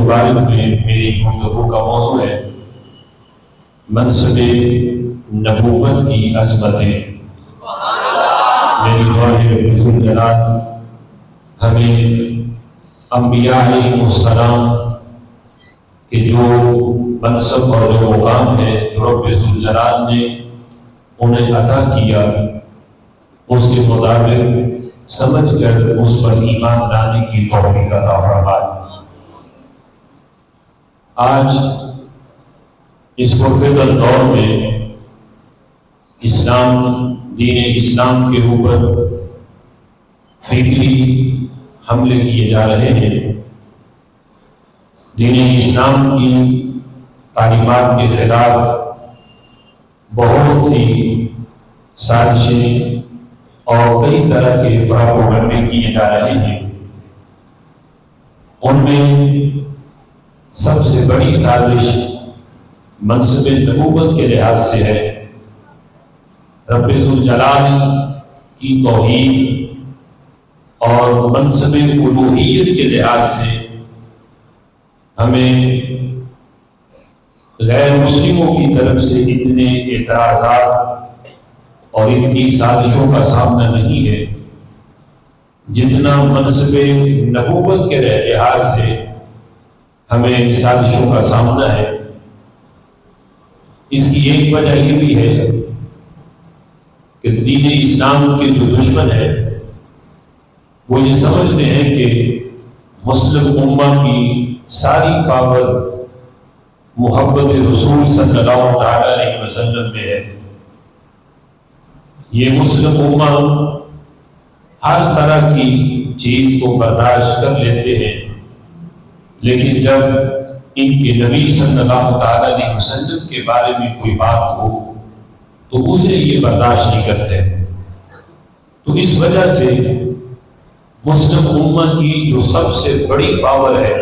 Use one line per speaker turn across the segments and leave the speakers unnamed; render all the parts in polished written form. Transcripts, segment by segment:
مبارک میں میری گفتگو کا موضوع ہے منصب نبوت کی عظمتیں۔ میری دعا ہے کہ رب الجلال ہمیں انبیاء علیہ السلام کے جو منصب اور جو مقام ہے جو رب الجلال نے انہیں عطا کیا اس کے مطابق سمجھ کر اس پر ایمان لانے کی توفیق عطا فرمائے۔ آج اس پرفتن دور میں دین اسلام کے اوپر فکری حملے کیے جا رہے ہیں۔ دین اسلام کی تعلیمات کے خلاف بہت سی سازشیں اور کئی طرح کے پروپیگنڈے کیے جا رہے ہیں۔ ان میں سب سے بڑی سازش منصب نبوت کے لحاظ سے ہے۔ رب ذوالجلال کی توحید اور منصب الوہیت کے لحاظ سے ہمیں غیر مسلموں کی طرف سے اتنے اعتراضات اور اتنی سازشوں کا سامنا نہیں ہے جتنا منصب نبوت کے لحاظ سے ہمیں سازشوں کا سامنا ہے۔ اس کی ایک وجہ یہ بھی ہے کہ دین اسلام کے جو دشمن ہے وہ یہ سمجھتے ہیں کہ مسلم امہ کی ساری پاور محبت رسول صلی اللہ تعالی علیہ وسلم میں ہے۔ یہ مسلم امہ ہر طرح کی چیز کو برداشت کر لیتے ہیں، لیکن جب ان کے نبی صلی اللہ تعالی علیہ وسلم کے بارے میں کوئی بات ہو تو اسے یہ برداشت نہیں کرتے۔ تو اس وجہ سے مسلم امہ کی جو سب سے بڑی پاور ہے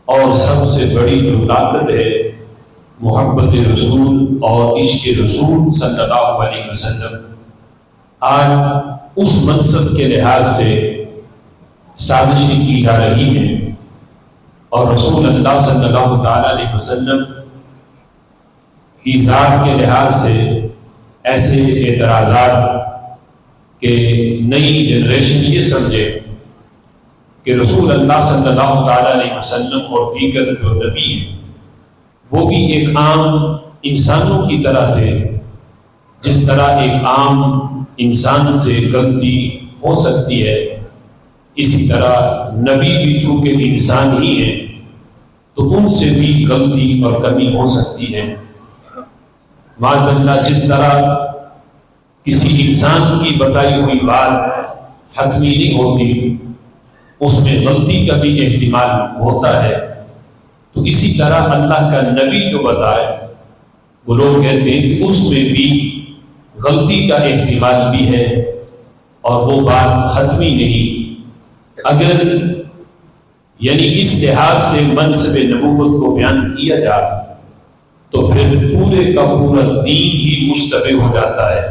اور سب سے بڑی جو طاقت ہے محبت رسول اور عشق رسول صلی اللہ علیہ وسلم، آج اس منصب کے لحاظ سے سازشیں کی جا رہی ہیں اور رسول اللہ صلی اللہ تعالی علیہ وسلم کی ذات کے لحاظ سے ایسے اعتراضات کہ نئی جنریشن یہ سمجھے کہ رسول اللہ صلی اللہ تعالی علیہ وسلم اور دیگر جو نبی ہیں وہ بھی ایک عام انسانوں کی طرح تھے۔ جس طرح ایک عام انسان سے غلطی ہو سکتی ہے، اسی طرح نبی بھی چونکہ انسان ہی ہیں تو ان سے بھی غلطی اور کمی ہو سکتی ہے۔ معاذ اللہ جس طرح کسی انسان کی بتائی ہوئی بات حتمی نہیں ہوتی، اس میں غلطی کا بھی احتمال ہوتا ہے، تو اسی طرح اللہ کا نبی جو بتائے وہ لوگ کہتے ہیں کہ اس میں بھی غلطی کا احتمال بھی ہے اور وہ بات حتمی نہیں۔ اگر یعنی اس لحاظ سے منصب نبوت کو بیان کیا جائے تو پھر پورے کا پورا دین ہی مشتبہ ہو جاتا ہے،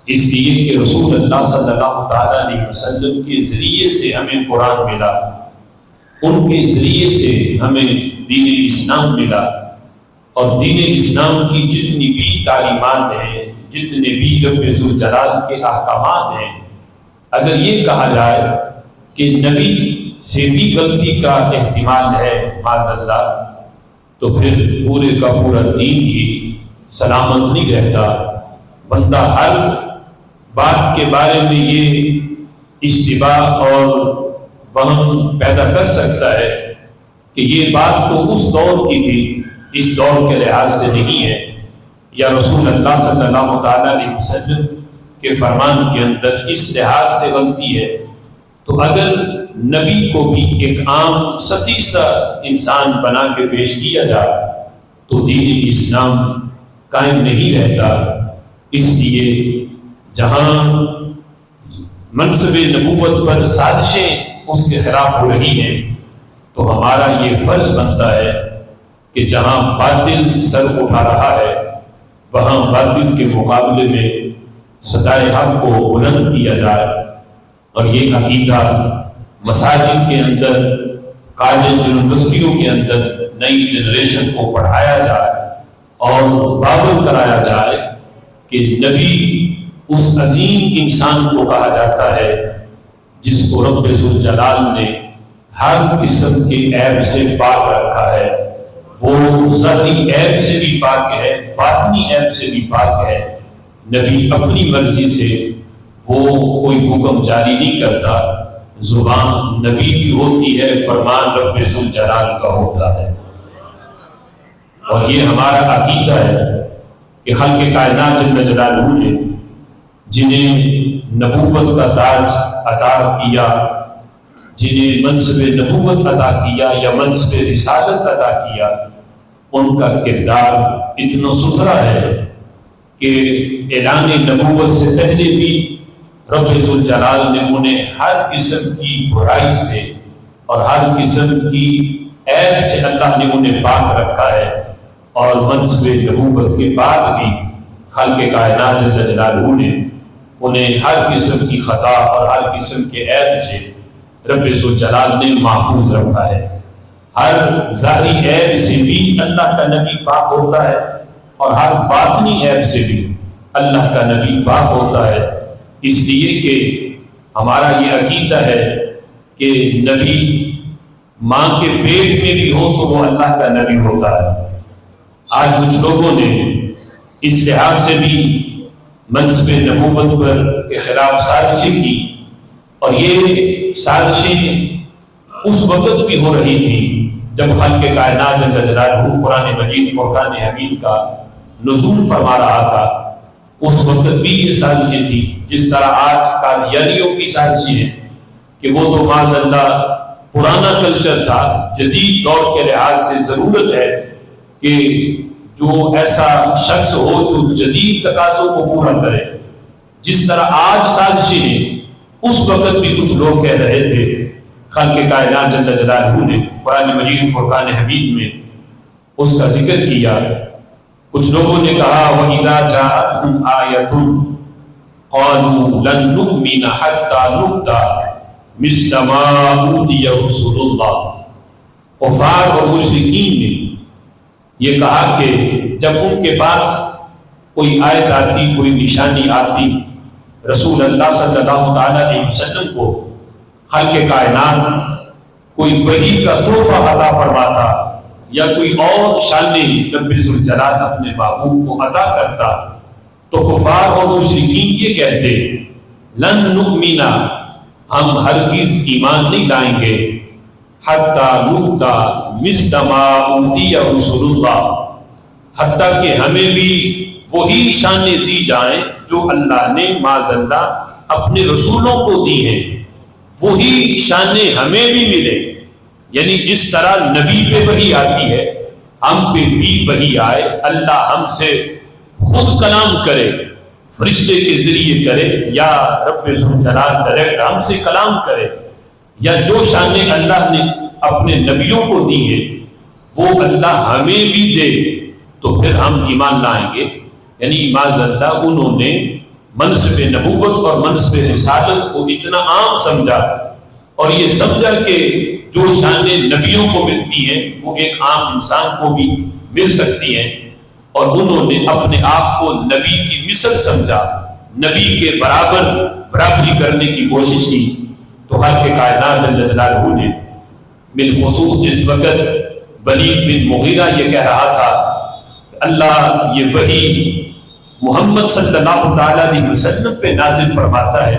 اس لیے کہ رسول اللہ صلی اللہ تعالی علیہ وسلم کے ذریعے سے ہمیں قرآن ملا، ان کے ذریعے سے ہمیں دین اسلام ملا، اور دین اسلام کی جتنی بھی تعلیمات ہیں، جتنے بھی رب ذوالجلال کے احکامات ہیں، اگر یہ کہا جائے کہ نبی سے بھی غلطی کا احتمال ہے معاذ اللہ، تو پھر پورے کا پورا دین ہی سلامت نہیں رہتا۔ بندہ ہر بات کے بارے میں یہ اشتباہ اور وہم پیدا کر سکتا ہے کہ یہ بات تو اس دور کی تھی، اس دور کے لحاظ سے نہیں ہے، یا رسول اللہ صلی اللہ تعالی علیہ وسلم کے فرمان کے اندر اس لحاظ سے غلطی ہے۔ تو اگر نبی کو بھی ایک عام سطحی سا انسان بنا کے پیش کیا جائے تو دین اسلام قائم نہیں رہتا۔ اس لیے جہاں منصب نبوت پر سازشیں اس کے خلاف ہو رہی ہیں تو ہمارا یہ فرض بنتا ہے کہ جہاں باطل سر اٹھا رہا ہے وہاں باطل کے مقابلے میں صدائے حق کو بلند کیا جائے، اور یہ عقیدہ مساجد کے اندر کالج یونیورسٹیوں کے اندر نئی جنریشن کو پڑھایا جائے اور باور کرایا جائے کہ نبی اس عظیم انسان کو کہا جاتا ہے جس کو رب ذوالجلال نے ہر قسم کے عیب سے پاک رکھا ہے. وہ ظاہری عیب سے بھی پاک ہے، باطنی عیب سے بھی پاک ہے. نبی اپنی مرضی سے وہ کوئی حکم جاری نہیں کرتا، زبان نبی کی ہوتی ہے، فرمان رب ذوالجلال کا ہوتا ہے. اور یہ ہمارا عقیدہ ہے کہ خالق کائنات جل جلالہ نے جنہیں نبوت کا تاج عطا کیا، جنہیں منصب نبوت عطا کیا یا منصب رسالت عطا کیا، ان کا کردار اتنا ستھرا ہے کہ اعلان نبوت سے پہلے بھی رب ذوالجلال نے انہیں ہر قسم کی برائی سے اور ہر قسم کی عیب سے اللہ نے انہیں پاک رکھا ہے. اور منصب نبوت کے بعد بھی خالق کائنات جل جلالہ نے انہیں ہر قسم کی خطا اور ہر قسم کے عیب سے رب ذوالجلال نے محفوظ رکھا ہے. ہر ظاہری عیب سے بھی اللہ کا نبی پاک ہوتا ہے اور ہر باطنی عیب سے بھی اللہ کا نبی پاک ہوتا ہے. اس لیے کہ ہمارا یہ عقیدہ ہے کہ نبی ماں کے پیٹ میں بھی ہو تو وہ اللہ کا نبی ہوتا ہے. آج کچھ لوگوں نے اس لحاظ سے بھی منصب نبوت پر کے خلاف سازشیں کی، اور یہ سازشیں اس وقت بھی ہو رہی تھی جب خالق کائنات جل جلالہ قرآن مجید فرقان حمید کا نزول فرما رہا تھا. اس وقت بھی یہ سازشیں تھی، جس طرح آج قادیانیوں کی سازشیں ہیں کہ وہ تو معاذ اللہ پرانا کلچر تھا. جدید دور کے لحاظ سے ضرورت ہے کہ جو ایسا شخص ہو جو جدید تقاضوں کو پورا کرے. جس طرح آج سازشیں ہیں، اس وقت بھی کچھ لوگ کہہ رہے تھے. خالق کائنات جل جلالہ نے قرآن مجید فرقان حمید میں اس کا ذکر کیا. کچھ لوگوں نے کہا وَإِذَا جَاءَتْهُمْ آيَةٌ قَالُوا لَن نُؤْمِنَ حَتَّى نُؤْتَىٰ مِثْلَ مَا أُوتِيَ رُسُلُ اللَّهِ. کفار اور مشرکین نے یہ کہا کہ جب ان کے پاس کوئی آیت آتی، کوئی نشانی آتی، رسول اللہ صلی اللہ تعالیٰ علیہ وسلم کو خالق کائنات کوئی وحی کا تحفہ عطا فرماتا یا کوئی اور شان رب ذوالجلال اپنے محبوب کو عطا کرتا، تو کفار اور مشرکین یہ کہتے لن نؤمنا، ہم ہرگز ایمان نہیں لائیں گے، حتی نؤتی مثل ما اوتی رسول اللہ، حتیٰ کہ ہمیں بھی وہی شانیں دی جائیں جو اللہ نے معاذ اللہ اپنے رسولوں کو دی ہیں، وہی شانیں ہمیں بھی ملے. یعنی جس طرح نبی پہ وحی آتی ہے، ہم پہ بھی وحی آئے، اللہ ہم سے خود کلام کرے، فرشتے کے ذریعے کرے، یا رب ذوالجلال ڈائریکٹ ہم سے کلام کرے، یا جو شانیں اللہ نے اپنے نبیوں کو دی ہیں وہ اللہ ہمیں بھی دے، تو پھر ہم ایمان لائیں گے. یعنی معاذ اللہ انہوں نے منصب نبوت اور منصب رسالت کو اتنا عام سمجھا، اور یہ سمجھا کہ جو شانیں نبیوں کو ملتی ہیں وہ ایک عام انسان کو بھی مل سکتی ہیں، اور انہوں نے اپنے آپ کو نبی کی مثل سمجھا، نبی کے برابری کرنے کی کوشش کی. تو خالق کائنات جل جلالہ نے بالخصوص اس وقت ولید بن مغیرہ یہ کہہ رہا تھا کہ اللہ یہ وحی محمد صلی اللہ تعالیٰ علیہ وسلم پہ نازل فرماتا ہے،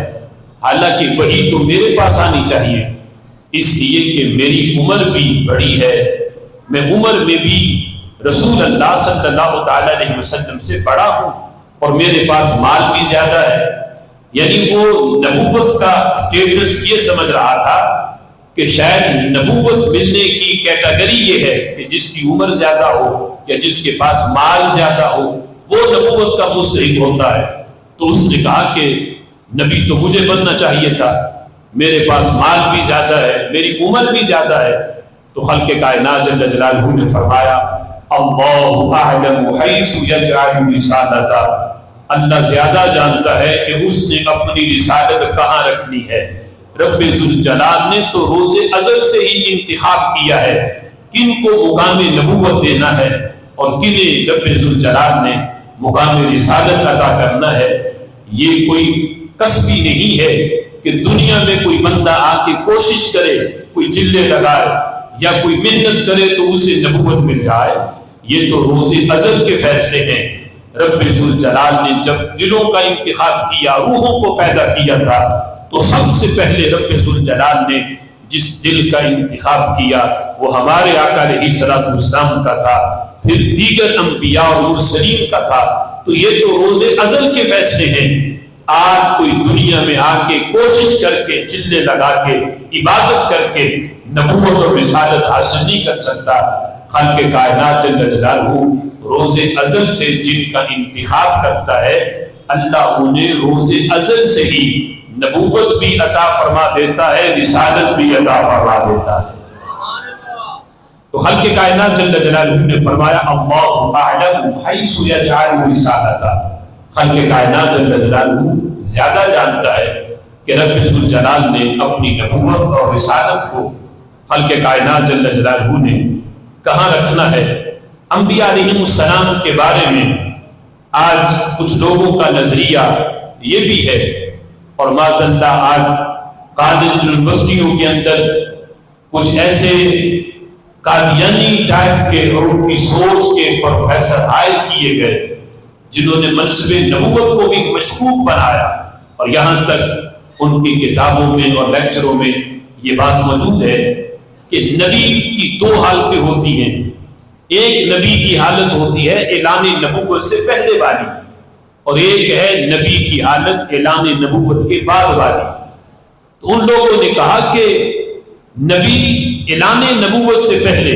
حالانکہ وحی تو میرے پاس آنی چاہیے، اس لیے کہ میری عمر بھی بڑی ہے، میں عمر میں بھی رسول اللہ صلی اللہ تعالیٰ علیہ وسلم سے بڑا ہوں، اور میرے پاس مال بھی زیادہ ہے. یعنی وہ نبوت کا سٹیٹس یہ سمجھ رہا تھا کہ شاید نبوت ملنے کی کیٹیگری یہ ہے کہ جس کی عمر زیادہ ہو یا جس کے پاس مال زیادہ ہو وہ نبوت کا مستحق ہوتا ہے. تو اس نے کہا کہ نبی تو مجھے بننا چاہیے تھا، میرے پاس مال بھی زیادہ ہے، میری عمر بھی زیادہ ہے. تو خالق کائنات جل جلالہ نے فرمایا اللہ اعلم حیث یجعل رسالتہ، اللہ زیادہ جانتا ہے کہ اس نے اپنی رسالت کہاں رکھنی ہے. رب ذوالجلال نے تو روز ازل سے ہی انتخاب کیا ہے کن کو مقام نبوت دینا ہے اور کنہیں رب ذوالجلال نے مقام رسالت عطا کرنا ہے۔ یہ کوئی کسبی نہیں ہے کہ دنیا میں کوئی بندہ آ کے کوشش کرے، کوئی چلے لگائے یا کوئی محنت کرے تو اسے نبوت مل جائے۔ یہ تو روز ازل کے فیصلے ہیں۔ رب ذوالجلال نے جب دلوں کا انتخاب کیا، روحوں کو پیدا کیا تھا، تو سب سے پہلے رب ذوالجلال نے جس دل کا انتخاب کیا وہ ہمارے آقا علیہ الصلوۃ والسلام کا تھا، پھر دیگر انبیاء اور مرسلین کا تھا۔ تو یہ تو روز ازل کے فیصلے ہیں۔ آج کوئی دنیا میں آ کے کوشش کر کے، چلے لگا کے، عبادت کر کے نبوت اور رسالت حاصل نہیں کر سکتا۔ خالق کائنات جل جلالہ روز ازل سے جن کا انتخاب کرتا ہے، اللہ انہیں روز ازل سے ہی نبوت بھی عطا فرما دیتا ہے، رسالت بھی عطا فرما دیتا ہے۔ تو خالق کائنات جل جلالہ نے فرمایا اللہ اعلم حیث یجعل رسالتہ۔ خالق کائنات جل جلالہ زیادہ جانتا ہے کہ رب ذوالجلال نے اپنی نبوت اور رسالت کو خالق کائنات جل جلالہ نے کہاں رکھنا ہے۔ انبیاء علیہم السلام کے بارے میں آج کچھ لوگوں کا نظریہ یہ بھی ہے، اور معاذ اللہ آج کالج یونیورسٹیوں کے اندر کچھ ایسے قادیانی ٹائپ کے اور ان کی سوچ کے پروفیسر ہائر کیے گئے جنہوں نے منصب نبوت کو بھی مشکوک بنایا، اور یہاں تک ان کی کتابوں میں اور لیکچروں میں یہ بات موجود ہے کہ نبی کی دو حالتیں ہوتی ہیں۔ ایک نبی کی حالت ہوتی ہے اعلان نبوت سے پہلے والی، اور ایک ہے نبی کی حالت اعلان نبوت کے بعد والی۔ تو ان لوگوں نے کہا کہ نبی اعلان نبوت سے پہلے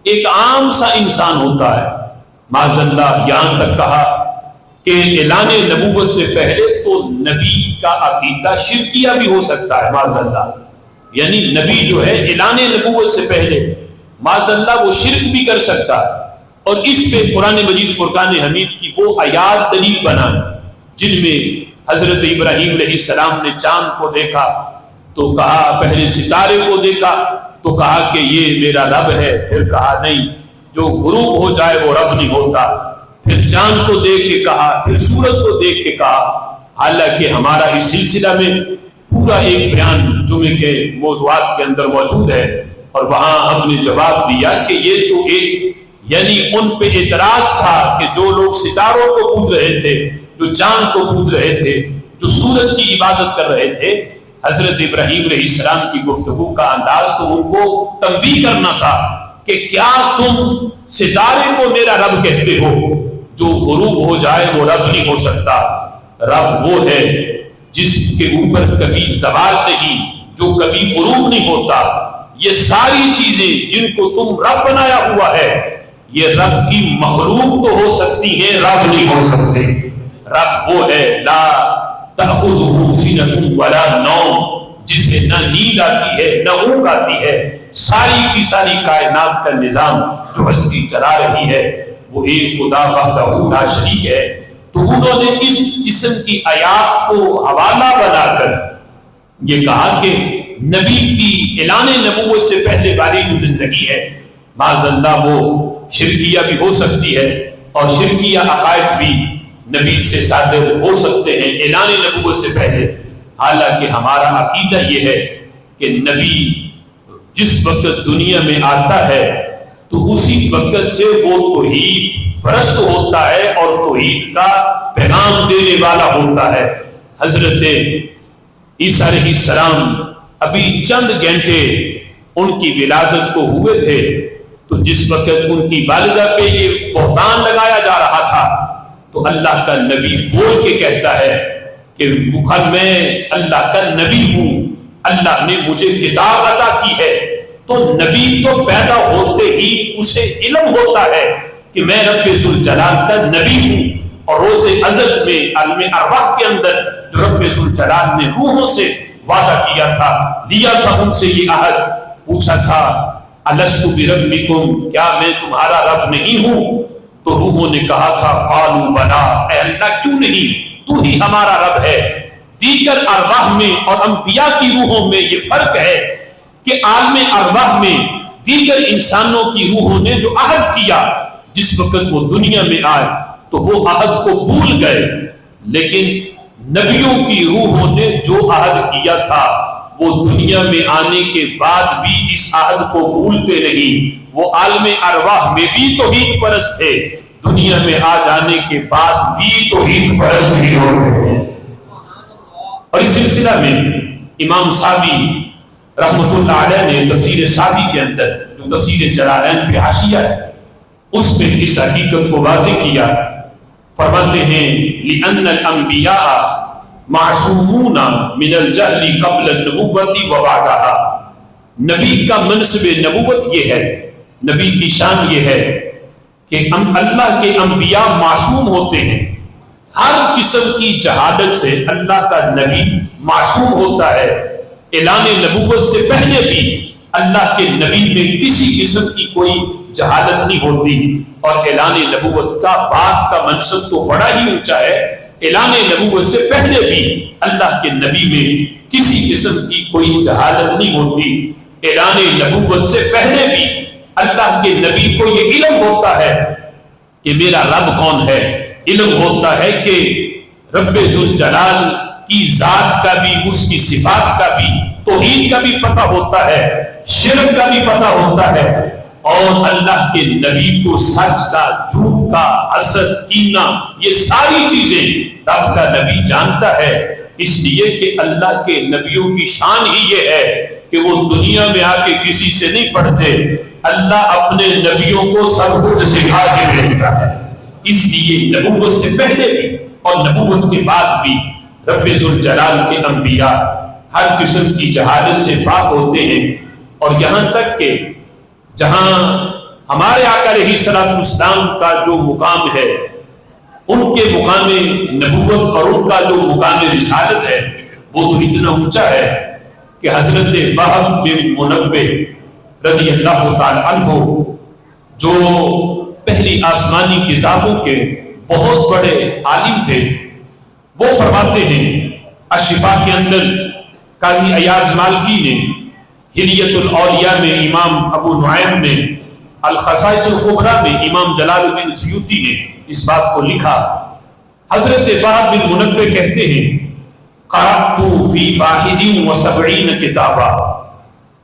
ایک عام سا انسان ہوتا ہے، معاذ اللہ یہاں تک کہا کہ اعلان نبوت سے پہلے تو نبی کا عقیدہ شرکیہ بھی ہو سکتا ہے، معاذ اللہ، یعنی نبی جو ہے اعلان نبوت سے پہلے معاذ اللہ وہ شرک بھی کر سکتا ہے۔ اور اس پہ قرآن مجید فرقان حمید کی وہ آیات دلیل بنائیں جن میں حضرت ابراہیم علیہ السلام نے چاند کو دیکھا تو کہا، پہلے ستارے کو دیکھا تو کہا کہ یہ میرا رب ہے، پھر کہا نہیں، جو غروب ہو جائے وہ رب نہیں ہوتا، پھر چاند کو دیکھ کے کہا، پھر سورج کو دیکھ کے کہا۔ حالانکہ ہمارا اس سلسلہ میں پورا ایک بیان جمعے کے موضوعات کے اندر موجود ہے، اور وہاں ہم نے جواب دیا کہ یہ تو ایک یعنی ان پہ اعتراض تھا کہ جو لوگ ستاروں کو پوج رہے تھے، جو چاند کو پوج رہے تھے، جو سورج کی عبادت کر رہے تھے، حضرت ابراہیم علیہ السلام کی گفتگو کا انداز تو ان کو تنبیہ کرنا تھا کہ کیا تم ستارے کو میرا رب کہتے ہو؟ جو غروب ہو جائے وہ رب نہیں ہو سکتا۔ رب وہ ہے جس کے اوپر کبھی زوال نہیں، جو کبھی غروب نہیں ہوتا۔ یہ ساری چیزیں جن کو تم رب بنایا ہوا ہے، یہ رب کی مخلوق تو ہو سکتی ہے، رب نہیں ہو سکتے۔ رب وہ ہے لا تأخذہ سنۃ ولا نوم، جسے نہ نیند آتی ہے نہ اونگ آتی ہے۔ ساری کی ساری کائنات کا نظام جو ہستی چلا رہی ہے وہ ایک خدا وحدہ لا شریک ہے۔ تو انہوں نے اس قسم کی آیات کو حوالہ بنا کر یہ کہا کہ نبی کی اعلان نبوت سے پہلے والی جو زندگی ہے معاذ اللہ وہ شرکیہ بھی ہو سکتی ہے، اور شرکیہ عقائد بھی نبی سے صادر ہو سکتے ہیں اعلان نبوت سے پہلے۔ حالانکہ ہمارا عقیدہ یہ ہے کہ نبی جس وقت دنیا میں آتا ہے تو اسی وقت سے وہ توحید پرست ہوتا ہے اور توحید کا پیغام دینے والا ہوتا ہے۔ حضرت عیسیٰ علیہ السلام ابھی چند گھنٹے ان کی ولادت کو ہوئے تھے، تو جس وقت ان کی والدہ پہ یہ بہتان لگایا جا رہا تھا تو اللہ کا نبی بول کے کہتا ہے کہ میں اللہ کا نبی ہوں، اللہ نے مجھے کتاب عطا کی ہے۔ تو نبی تو پیدا ہوتے ہی اسے علم ہوتا ہے کہ میں رب ذوالجلال کا نبی ہوں، اور روز ازل میں عالم ارواح کے اندر جو رب ذوالجلال نے روحوں سے وعدہ کیا تھا، لیا تھا ان سے یہ عہد، پوچھا تھا الست بربکم، کیا میں تمہارا رب نہیں ہوں؟ تو روحوں نے کہا تھا قالوا بلا، اے اللہ کیوں نہیں، تو ہی ہمارا رب ہے۔ دیگر ارواح میں اور انبیاء کی روحوں میں یہ فرق ہے کہ عالم ارواح میں دیگر انسانوں کی روحوں نے جو عہد کیا، جس وقت وہ دنیا میں آئے تو وہ عہد کو بھول گئے، لیکن نبیوں کی روحوں نے جو عہد کیا تھا وہ دنیا میں آنے کے بعد بھی اس عہد کو بھولتے نہیں۔ وہ عالم ارواح میں بھی توحید پرست تھے، دنیا میں آ جانے کے بعد بھی توحید پرست ہی ہوتے ہیں۔ اور اس سلسلہ میں امام سعدی رحمۃ اللہ علیہ نے تفسیر سعدی کے اندر جو تفسیر جلالین پہ حاشیہ ہے اس میں اس حقیقت کو واضح کیا، فرماتے ہیں لِأَنَّ الْأَنْبِيَاءَ معصومون من الجہل قبل النبوت و بعدها۔ نبی کا منصب نبوت یہ ہے، نبی کی شان یہ ہے کہ اللہ کے انبیاء معصوم ہوتے ہیں، ہر قسم کی جہالت سے اللہ کا نبی معصوم ہوتا ہے۔ اعلان نبوت سے پہلے بھی اللہ کے نبی میں کسی قسم کی کوئی جہالت نہیں ہوتی، اور اعلان نبوت کا بعد کا منصب تو بڑا ہی اونچا ہے۔ اعلان نبوت سے پہلے بھی اللہ کے نبی میں کسی قسم کی کوئی جہالت نہیں ہوتی۔ اعلان نبوت سے پہلے بھی اللہ کے نبی کو یہ علم ہوتا ہے کہ میرا رب کون ہے، علم ہوتا ہے کہ رب ذوالجلال کی ذات کا بھی، اس کی صفات کا بھی، توحید کا بھی پتہ ہوتا ہے، شرک کا بھی پتہ ہوتا ہے، اور اللہ کے نبی کو سچ کا، جھوٹ کا، حسد، کینہ، یہ ساری چیزیں رب کا نبی جانتا ہے۔ اس لیے کہ اللہ کے نبیوں کی شان ہی یہ ہے کہ وہ دنیا میں آ کے کسی سے نہیں پڑھتے، اللہ اپنے نبیوں کو سب کچھ سکھا کے بھیجتا ہے۔ اس لیے نبوت سے پہلے بھی اور نبوت کے بعد بھی رب ذوالجلال کے انبیاء ہر قسم کی جہالت سے پاک ہوتے ہیں، اور یہاں تک کہ جہاں ہمارے آقا علیہ الصلوۃ والسلام کا جو مقام ہے، ان کے مقام نبوت اور ان کا جو مقام رسالت ہے وہ تو اتنا اونچا ہے کہ حضرت وہب بن منبہ رضی اللہ تعالی عنہ جو پہلی آسمانی کتابوں کے بہت بڑے عالم تھے، وہ فرماتے ہیں الشفا کے اندر قاضی ایاز مالکی نے، ہلیت الاولیاء میں امام ابو نعیم نے، الخصائص الکبریٰ میں امام جلال الدین سیوطی نے اس بات کو لکھا۔ حضرت وہب بن منبہ کہتے ہیں قرأت فی 71 کتابا،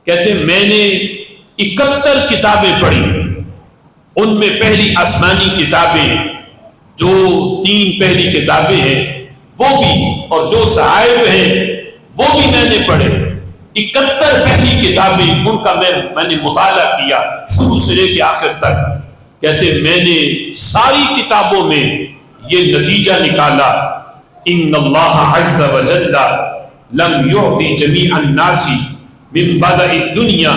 کہتے ہیں میں نے 71 کتابیں پڑھی، ان میں پہلی آسمانی کتابیں جو 3 پہلی کتابیں ہیں وہ بھی، اور جو صحائف ہیں وہ بھی میں نے پڑھے۔ 71 پہلی کتابیں ان کا میں نے مطالعہ کیا شروع سے لے کے آخر تک۔ کہتے میں نے ساری کتابوں میں یہ نتیجہ نکالا ان اللہ عز وجل لم يعطي جميع الناس من بدء الدنيا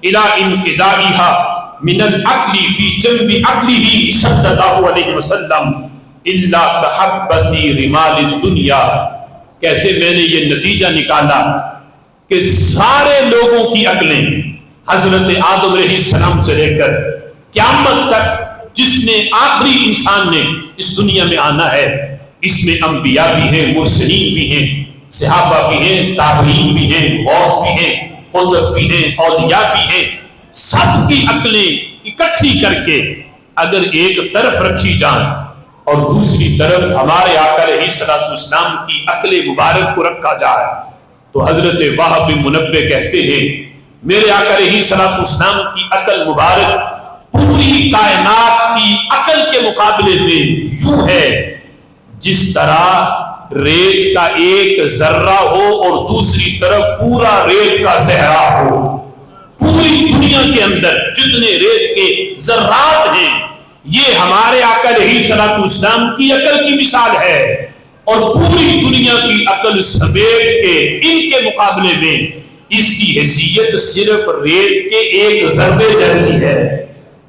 الى انقضائها من العقل في جنب عقله صلی اللہ علیہ وسلم الا بحبة رمال الدنيا۔ کہتے میں نے یہ نتیجہ نکالا کہ سارے لوگوں کی عقلیں حضرت آدم علیہ السلام سے لے کر قیامت تک جس نے آخری انسان نے اس دنیا میں آنا ہے، اس میں انبیاء بھی ہیں، مرسلین بھی ہیں، صحابہ بھی ہیں، تابعین بھی ہیں، غوث بھی ہیں، قطب بھی ہیں، اولیاء بھی ہیں، سب کی عقلیں اکٹھی کر کے اگر ایک طرف رکھی جائیں اور دوسری طرف ہمارے آقا علیہ الصلوۃ والسلام کی عقل مبارک کو رکھا جائے تو حضرت وہب بن منبہ کہتے ہیں میرے آقا علیہ الصلوۃ والسلام کی عقل مبارک پوری کائنات کی عقل کے مقابلے میں یوں ہے جس طرح ریت کا ایک ذرہ ہو اور دوسری طرف پورا ریت کا صحرا ہو۔ پوری دنیا کے اندر جتنے ریت کے ذرات ہیں یہ ہمارے آقا علیہ الصلوۃ والسلام کی عقل کی مثال ہے، اور پوری دنیا کی عقل سمیٹ کے ان کے مقابلے میں اس کی حیثیت صرف ریت کے ایک ذرے جیسی ہے۔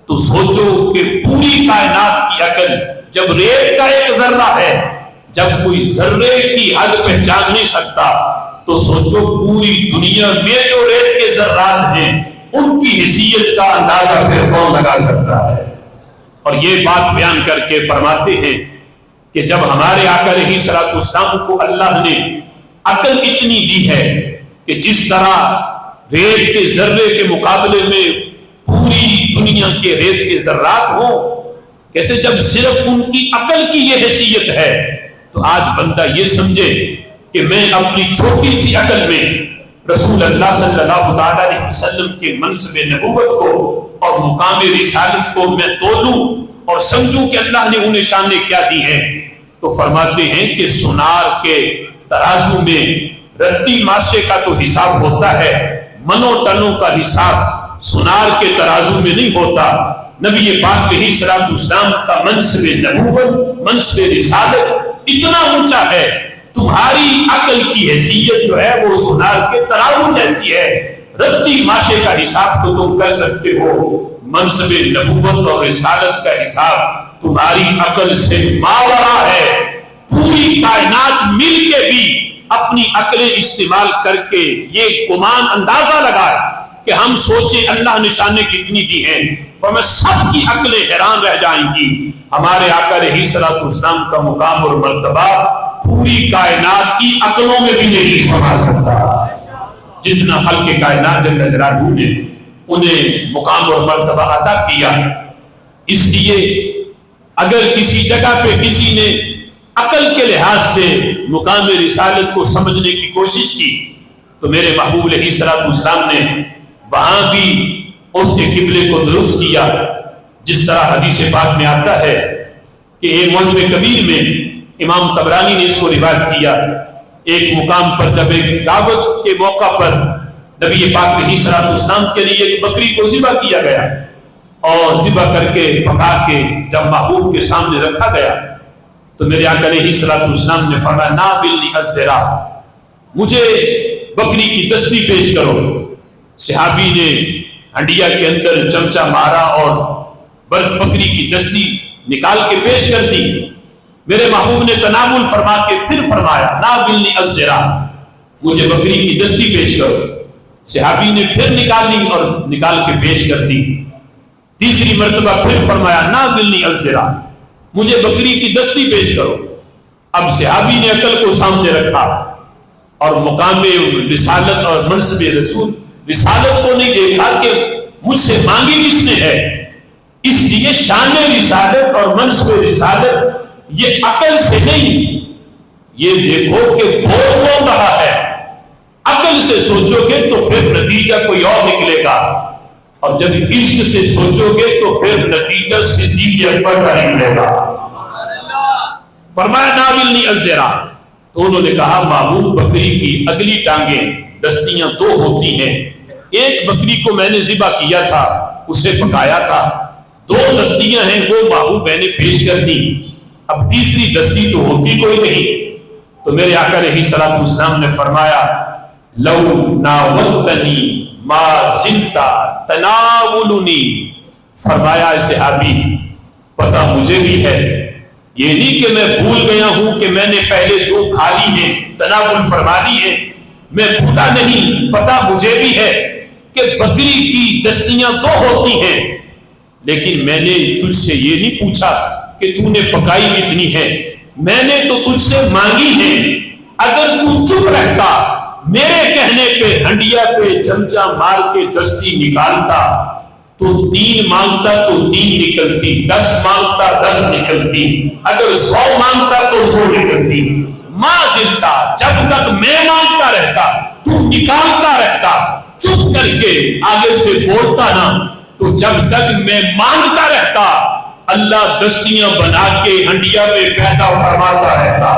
تو سوچو کہ پوری کائنات کی عقل جب ریت کا ایک ذرہ ہے، جب کوئی ذرے کی حد پہچان نہیں سکتا تو سوچو پوری دنیا میں جو ریت کے ذرات ہیں ان کی حیثیت کا اندازہ پھر کون لگا سکتا ہے۔ اور یہ بات بیان کر کے فرماتے ہیں کہ جب ہمارے آقا علیہ الصلوۃ والسلام کو اللہ نے عقل اتنی دی ہے کہ جس طرح ریت کے ذرے کے مقابلے میں پوری دنیا کے ریت کے ذرات ہوں، کہتے جب صرف ان کی عقل کی یہ حیثیت ہے تو آج بندہ یہ سمجھے کہ میں اپنی چھوٹی سی عقل میں رسول اللہ صلی اللہ تعالی علیہ وسلم کے منصب نبوت کو اور مقام رسالت کو میں تولوں اور سمجھوں کہ اللہ نے انہیں شانیں کیا دی ہیں، تو فرماتے ہیں کہ سونار کے ترازو میں رتی ماشے کا تو حساب ہوتا ہے، منو ٹنوں کا حساب سونار کے ترازو میں نہیں ہوتا۔ نبی پاک علیہ الصلوۃ والسلام کا منصب نبوت، منصب رسالت اتنا اونچا ہے، تمہاری عقل کی حیثیت جو ہے وہ سونار کے ترازو جیسی ہے، رتی ماشے کا حساب تو تم کر سکتے ہو، منصب نبوت اور رسالت کا حساب تمہاری عقل سے ماورا ہے۔ پوری کائنات مل کے بھی اپنی عقلیں استعمال کر کے یہ گمان اندازہ لگائے کہ ہم سوچیں اللہ نشانیں کتنی دی ہیں، تو میں سب کی عقلیں حیران رہ جائیں گی۔ ہمارے آقا علیہ الصلوۃ والسلام کا مقام اور مرتبہ پوری کائنات کی عقلوں میں بھی نہیں سما سکتا، جتنا خلق کائنات جل جلالہ نے انہیں مقام اور مرتبہ عطا کیا۔ اس لیے اگر کسی جگہ پہ کسی نے عقل کے لحاظ سے مقام رسالت کو سمجھنے کی کوشش کی تو میرے محبوب علیہ الصلوۃ والسلام نے وہاں بھی اس کے قبلے کو درست کیا، جس طرح حدیث پاک میں آتا ہے کہ ایک معجم کبیر میں امام طبرانی نے اس کو روایت کیا، ایک مقام پر جب ایک دعوت کے موقع پر نبی پاک علیہ الصلوۃ والسلام کے لیے ایک بکری کو ذبح کیا گیا اور ذبح کر کے پکا کے جب محبوب کے سامنے رکھا گیا تو میرے آقا علیہ الصلوۃ والسلام نے فرمایا ناولنی الذرا، مجھے بکری کی دستی پیش کرو۔ صحابی نے ہنڈیا کے اندر چمچہ مارا اور بکری کی دستی نکال کے پیش کر دی۔ میرے محبوب نے تناول فرما کے پھر فرمایا ناولنی الذرا، مجھے بکری کی دستی پیش کرو۔ صحابی نے پھر نکالی اور نکال کے پیش کر دی۔ تیسری مرتبہ پھر فرمایا ناولنی الذرا، مجھے بکری کی دستی پیش کرو۔ اب صحابی نے عقل کو سامنے رکھا اور مقام رسالت اور منصب رسالت کو نہیں دیکھا کہ مجھ سے مانگی کس نے ہے، اس لیے شان رسالت اور منصب رسالت یہ عقل سے نہیں، یہ دیکھو کہ بول کون رہا ہے۔ عقل سے سوچو گے تو پھر نتیجہ کوئی اور نکلے گا، اور جب عشق سے سوچو گے تو پھر نتیجہ صدیق اکبر کا نکلے گا۔ فرمایا ناولنی الذرا، تو انہوں نے کہا محبوب بکری کی اگلی ٹانگیں دستیاں دو ہوتی ہیں، ایک بکری کو میں نے ذبح کیا تھا، اسے پکایا تھا، دو دستیاں ہیں وہ محبوب میں نے پیش کر دی، اب تیسری دستی تو ہوتی کوئی نہیں۔ تو میرے آقا علیہ الصلوۃ والسلام نے فرمایا لو ناولتنی ما زلت تناولنی، فرمایا صحابی پتہ مجھے بھی ہے، یہ نہیں کہ میں بھول گیا ہوں کہ میں نے پہلے دو کھا لی ہیں، تناول فرما لی ہے، میں بھولا نہیں، پتہ مجھے بھی ہے کہ بکری کی دستیاں دو ہوتی ہیں، لیکن میں نے تجھ سے یہ نہیں پوچھا کہ تو نے پکائی کتنی ہے، میں نے تو تجھ سے مانگی ہے۔ اگر تو چپ رہتا، میرے کہنے پہ ہنڈیا پہ چمچہ مار کے دستی نکالتا تو 3 مانگتا تو 3 نکلتی، 10 مانگتا 10 نکلتی، اگر 100 مانگتا تو 100 نکلتی۔ ما زلتا، جب تک میں مانگتا رہتا تو نکالتا رہتا، چپ کر کے آگے سے بولتا نہ، تو جب تک میں مانگتا رہتا اللہ دستیاں بنا کے ہنڈیا پہ پیدا فرماتا رہتا،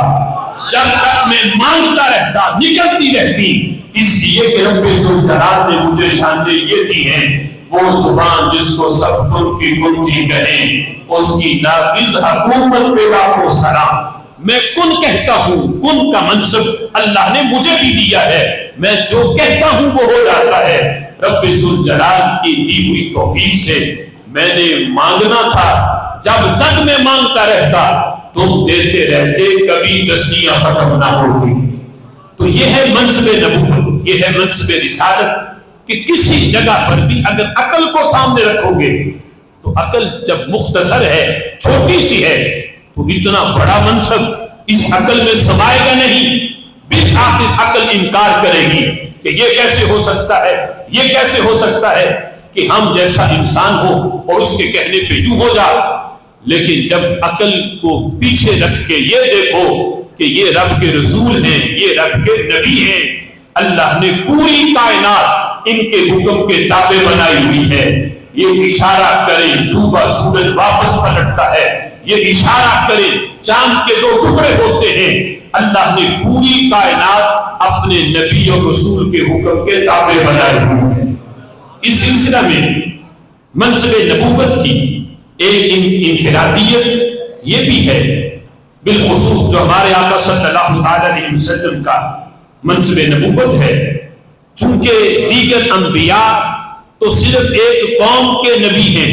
جب تک میں مانگتا رہتا نکلتی رہتی۔ اس لیے کہ رب ذوالجلال نے مجھے شانیں یہ دی ہیں، وہ زبان جس کو سب کن کی کنجی کہیں، اس کی نافذ حکومت پہ لاکھوں سلام۔ میں کن کہتا ہوں، کن کا منصب اللہ نے مجھے بھی دیا ہے، میں جو کہتا ہوں وہ ہو جاتا ہے۔ رب ذوالجلال کی دی ہوئی توفیق سے میں نے مانگنا تھا، جب تک میں مانگتا رہتا تم دیتے رہتے، کبھی دستیاں ختم نہ ہوتی۔ تو یہ ہے منصب نبوت، یہ ہے منصب رسالت، کہ کسی جگہ پر بھی اگر عقل کو سامنے رکھو گے تو عقل جب مختصر ہے، چھوٹی سی ہے، تو اتنا بڑا منصب اس عقل میں سمائے گا نہیں۔ بالآخر عقل انکار کرے گی کہ یہ کیسے ہو سکتا ہے، یہ کیسے ہو سکتا ہے کہ ہم جیسا انسان ہو اور اس کے کہنے پہ یوں ہو جائے۔ لیکن جب عقل کو پیچھے رکھ کے یہ دیکھو کہ یہ رب کے رسول ہیں، یہ رب کے نبی ہیں، اللہ نے پوری کائنات ان کے حکم کے تابع بنائی ہوئی ہے۔ یہ اشارہ کرے ڈوبا سورج واپس پلٹتا ہے، یہ اشارہ کرے چاند کے 2 ٹکڑے ہوتے ہیں، اللہ نے پوری کائنات اپنے نبی اور رسول کے حکم کے تابع بنائی ہوئی ہے۔ اس سلسلہ میں منصب نبوت کی ایک انفرادیت یہ بھی ہے، بالخصوص جو ہمارے آقا صلی اللہ علیہ وسلم کا منصب نبوت ہے، چونکہ دیگر انبیاء تو صرف ایک قوم کے نبی ہیں،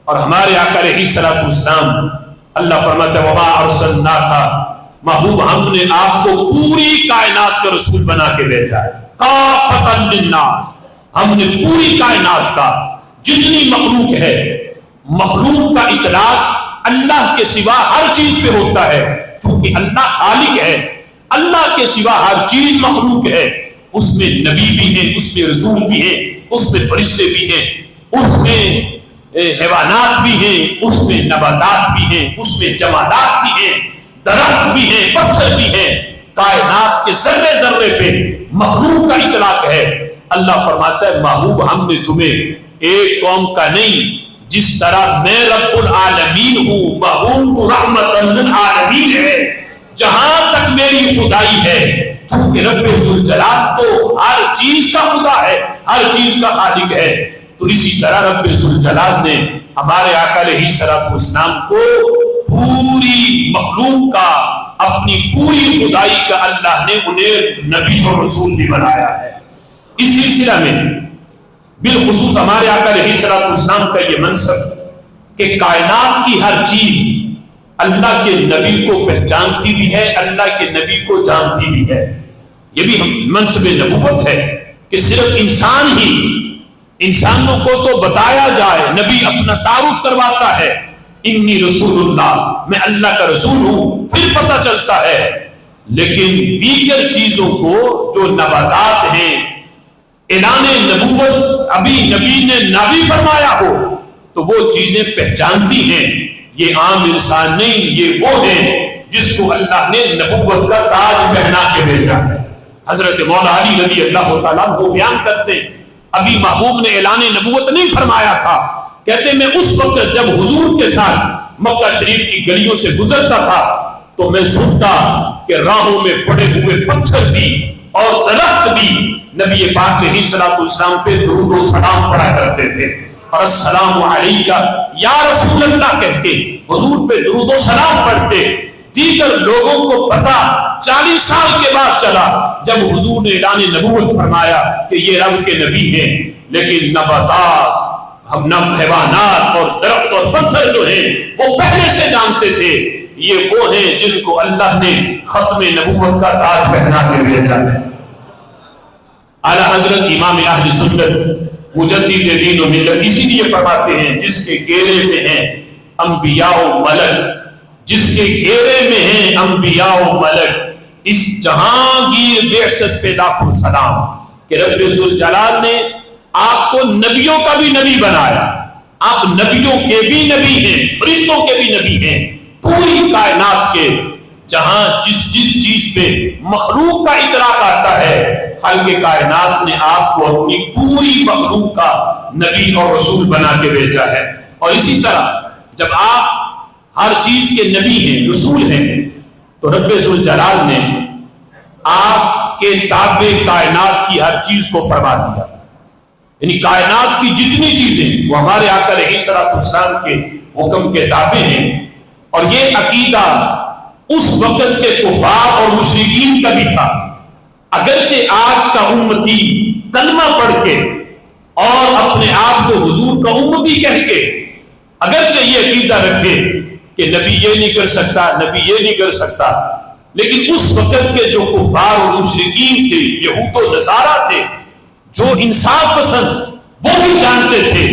اور ہمارے آقا علیہ السلام اللہ فرماتا ہے وَمَا أَرْسَلْنَاكَ، محبوب ہم نے آپ کو پوری کائنات کا رسول بنا کے بھیجا ہے، کافۃ للناس، ہم نے پوری کائنات کا جتنی مخلوق ہے، مخلوق کا اطلاق اللہ کے سوا ہر چیز پہ ہوتا ہے، چونکہ اللہ خالق ہے، اللہ کے سوا ہر چیز مخلوق ہے، اس میں نبی بھی ہیں، اس میں رسول بھی ہیں، اس میں فرشتے بھی ہیں، اس میں حیوانات بھی ہیں، اس میں نباتات بھی ہیں، اس میں جمادات بھی ہیں، درخت بھی ہیں، پتھر بھی ہیں، کائنات کے ذرے ذرے پہ مخلوق کا اطلاق ہے۔ اللہ فرماتا ہے محبوب ہم نے تمہیں ایک قوم کا نہیں، جس طرح میں رب العالمین ہوں، محبوب تو رحمت للعالمین ہے، جہاں تک میری خدائی ہے، کیونکہ رب ذوالجلال تو ہر چیز کا خدا ہے، ہر چیز کا خالق ہے، تو اسی طرح رب ذوالجلال نے ہمارے آقا علیہ السلام کو پوری مخلوق کا، اپنی پوری خدائی کا اللہ نے انہیں نبی اور رسول بھی بنایا ہے۔ اس سلسلہ میں بالخصوص ہمارے آقا علیہ السلام کا یہ منصب کہ کائنات کی ہر چیز اللہ کے نبی کو پہچانتی بھی ہے، اللہ کے نبی کو جانتی بھی ہے، یہ بھی منصب نبوت ہے کہ صرف انسان ہی، انسانوں کو تو بتایا جائے، نبی اپنا تعارف کرواتا ہے، انی رسول اللہ، میں اللہ کا رسول ہوں، پھر پتہ چلتا ہے، لیکن دیگر چیزوں کو جو نباتات ہیں، اعلان نبوت ابھی نبی نے نہ بھی فرمایا ہو تو وہ چیزیں پہچانتی ہیں، یہ عام انسان نہیں، یہ وہ ہیں جس کو اللہ نے نبوت کا تاج پہنا کے بھیجا ہے۔ حضرت مولا علی رضی اللہ تعالیٰ وہ بیان کرتے ہیں، ابھی محبوب نے اعلان نبوت نہیں فرمایا تھا، کہتے میں اس وقت جب حضور کے ساتھ مکہ شریف کی گلیوں سے گزرتا تھا تو میں سنتا کہ راہوں میں پڑے ہوئے پتھر بھی اور درخت بھی نبی پاک علیہ السلام پہ درود و سلام پڑھا کرتے تھے، اور السلام علیکہ یا رسول اللہ کہہ کے حضور پہ درود و سلام پڑھتے۔ دیگر لوگوں کو پتا 40 سال کے بعد چلا جب حضور نے اعلان نبوت فرمایا کہ یہ رب کے نبی ہیں، لیکن نباتات، حیوانات اور درخت اور پتھر جو ہیں وہ پہلے سے جانتے تھے، یہ وہ ہیں جن کو اللہ نے ختم نبوت کا تاج پہنا کے بھیجا ہے۔ اعلیٰ حضرت امام اہل سنت مجدد دین و ملت اسی لیے فرماتے ہیں جس کے گھیرے میں ہیں انبیاء و ملک، جس کے گھیرے میں ہیں انبیاء و ملک، اس جہانگیر بعثت پہ لاکھوں سلام کہ رب ذوالجلال نے آپ کو نبیوں کا بھی نبی بنایا، آپ نبیوں کے بھی نبی ہیں، فرشتوں کے بھی نبی ہیں، پوری کائنات کے جہاں جس چیز پہ مخلوق کا اطلاق آتا ہے، خالق کائنات نے آپ کو اپنی پوری مخلوق کا نبی اور رسول بنا کے بھیجا ہے۔ اور اسی طرح جب آپ ہر چیز کے نبی ہیں، رسول ہیں، تو رب ذوالجلال نے آپ کے تابع کائنات کی ہر چیز کو فرما دیا، یعنی کائنات کی جتنی چیزیں وہ ہمارے آقا علیہ السلام کے حکم کے تابع ہیں۔ اور یہ عقیدہ اس وقت کے کفار اور مشرکین کا بھی تھا، اگرچہ آج کا امتی کلمہ پڑھ کے اور اپنے آپ کو حضور کا امتی کہہ کے اگرچہ یہ عقیدہ رکھے کہ نبی یہ نہیں کر سکتا، نبی یہ نہیں کر سکتا، لیکن اس وقت کے جو کفار اور مشرکین تھے، یہود و نصارہ تھے، جو انصاف پسند، وہ بھی جانتے تھے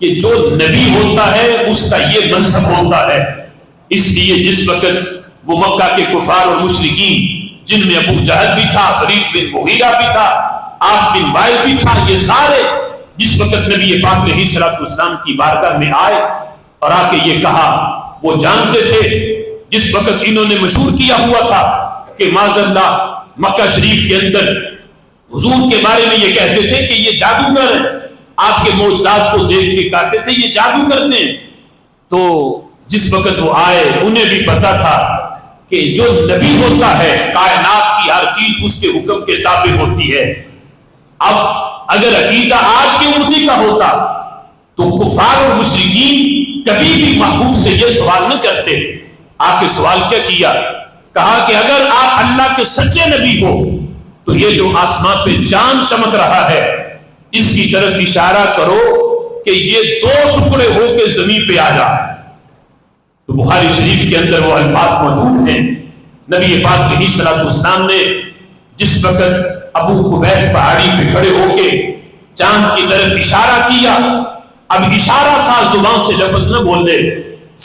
کہ جو نبی ہوتا ہے اس کا یہ منصب ہوتا ہے۔ اس لیے جس وقت وہ مکہ کے کفار اور مشرکین جن میں ابو جہل بھی تھا، ولید بن مغیرہ بھی تھا، عاص بن وائل بھی تھا، یہ سارے جس وقت نبی پاک علیہ الصلوۃ والسلام کی بارگاہ میں آئے اور آ کے یہ کہا، وہ جانتے تھے جس وقت انہوں نے مشہور کیا ہوا تھا کہ معاذ اللہ مکہ شریف کے اندر حضور کے بارے میں یہ کہتے تھے کہ یہ جادوگر ہیں، آپ کے معجزات کو دیکھ کے کہتے تھے یہ جادو کرتے ہیں۔ تو جس وقت وہ آئے انہیں بھی پتا تھا کہ جو نبی ہوتا ہے کائنات کی ہر چیز اس کے حکم کے تابع ہوتی ہے۔ اب اگر عقیدہ آج کی امتی کا ہوتا تو کفار اور مشرکین کبھی بھی محبوب سے یہ سوال نہ کرتے۔ آپ کے سوال کیا کیا؟ کہا کہ اگر آپ اللہ کے سچے نبی ہو تو یہ جو آسمان پہ چاند چمک رہا ہے اس کی طرف اشارہ کرو کہ یہ دو ٹکڑے ہو کے زمین پہ آ جائے۔ تو بخاری شریف کے اندر وہ الفاظ موجود ہیں، نبی پاک علیہ الصلوۃ والسلام نے جس وقت ابو قبیس پہاڑی پہ کھڑے ہو کے چاند کی طرف اشارہ کیا، اب اشارہ تھا، زبان سے لفظ نہ بولے،